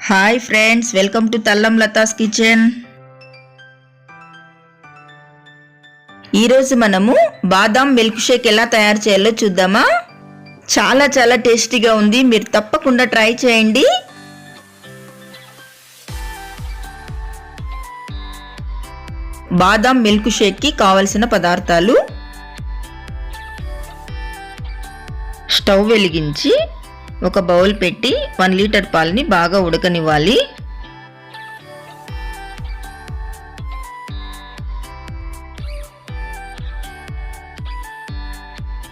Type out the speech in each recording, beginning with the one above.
Hi friends, welcome to Thallam Latha's kitchen. ఈరోజు మనము బాదాం milk shake ఎలా తయారు చేయాలో చూద్దామా. చాలా చాలా టేస్టీగా ఉంది, మీరు తప్పకుండా ట్రై చేయండి. బాదాం మిల్క్ షేక్కి కావలసిన పదార్థాలు: స్టవ్ వెలిగించి ఒక బౌల్ పెట్టి 1 లీటర్ పాలని బాగా ఉడకనివ్వాలి.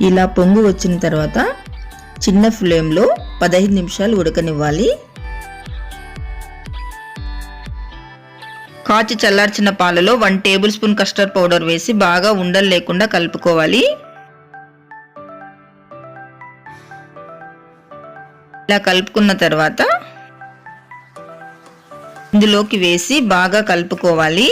ఇలా పొంగు వచ్చిన తర్వాత చిన్న ఫ్లేమ్లో 15 నిమిషాలు ఉడకనివ్వాలి. కాచి చల్లార్చిన పాలలో 1 టేబుల్ స్పూన్ కస్టర్డ్ పౌడర్ వేసి బాగా ఉండలు లేకుండా కలుపుకోవాలి. ఇలా కలుపుకున్న తర్వాత ఇందులోకి వేసి బాగా కలుపుకోవాలి.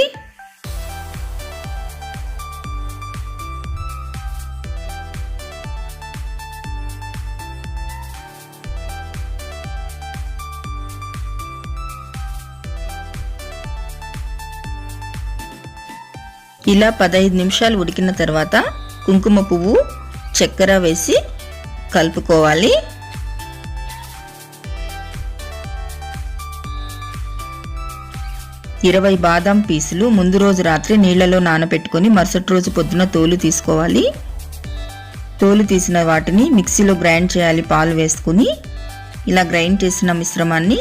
ఇలా 15 నిమిషాలు ఉడికిన తర్వాత కుంకుమ పువ్వు, చక్కెర వేసి కలుపుకోవాలి. ఇరవై బాదాం పీసులు ముందు రోజు రాత్రి నీళ్లలో నానబెట్టుకొని మరుసటి రోజు పొద్దున తోలు తీసుకోవాలి. తోలు తీసిన వాటిని మిక్సీలో గ్రైండ్ చేయాలి. పాలు వేసుకుని ఇలా గ్రైండ్ చేసిన మిశ్రమాన్ని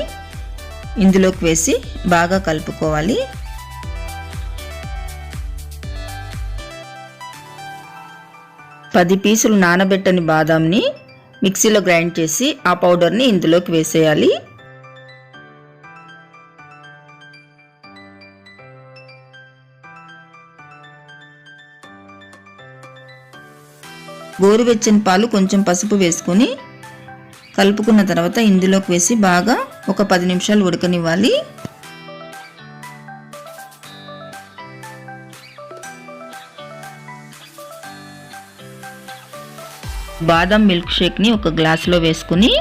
ఇందులోకి వేసి బాగా కలుపుకోవాలి. పది పీసులు నానబెట్టని బాదాంని మిక్సీలో గ్రైండ్ చేసి ఆ పౌడర్ని ఇందులోకి వేసేయాలి. గోరువెచ్చని పాలు, కొంచెం పసుపు వేసుకొని కలుపుకున్న తర్వాత ఇందులోకి వేసి బాగా ఒక 10 నిమిషాలు ఉడకనివ్వాలి. బాదం మిల్క్ షేక్ని ఒక గ్లాసులో వేసుకుని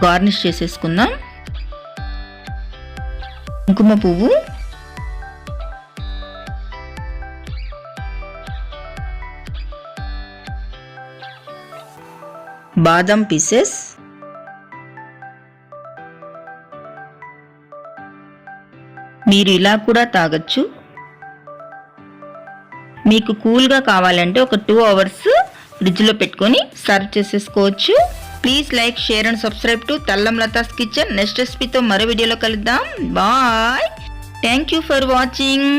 గార్నిష్ చేసేసుకుందాం. కుంకుమ పువ్వు, బాదం పీసెస్, మీరు ఇలా కూడా తాగొచ్చు. మీకు కూల్గా కావాలంటే ఒక 2 అవర్స్ ఫ్రిడ్జ్లో పెట్టుకొని సర్వ్ చేసేసుకోవచ్చు. Please like, share and subscribe to Thallam Latha's kitchen. Next రెసిపీతో మరో వీడియోలో కలుద్దాం. Bye. Thank you for watching.